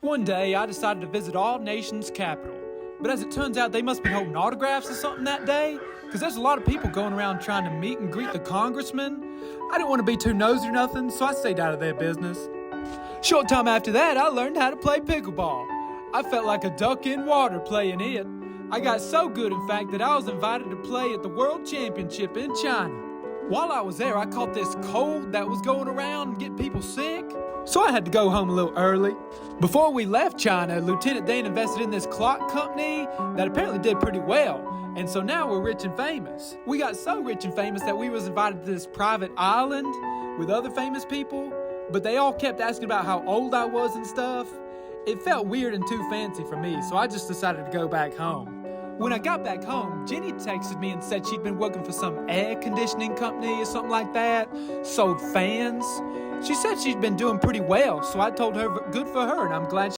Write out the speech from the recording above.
One day, I decided to visit all nations' capital. But as it turns out, they must be holding autographs or something that day, because there's a lot of people going around trying to meet and greet the congressman. I didn't want to be too nosy or nothing, so I stayed out of their business. Short time after that, I learned how to play pickleball. I felt like a duck in water playing it. I got so good, in fact, that I was invited to play at the World Championship in China. While I was there, I caught this cold that was going around and getting people sick, so I had to go home a little early. Before we left China, Lieutenant Dane invested in this clock company that apparently did pretty well, and so now we're rich and famous. We got so rich and famous that we was invited to this private island with other famous people, but they all kept asking about how old I was and stuff. It felt weird and too fancy for me, so I just decided to go back home. When I got back home, Jenny texted me and said she'd been working for some air conditioning company or something like that, sold fans. She said she'd been doing pretty well, so I told her good for her, and I'm glad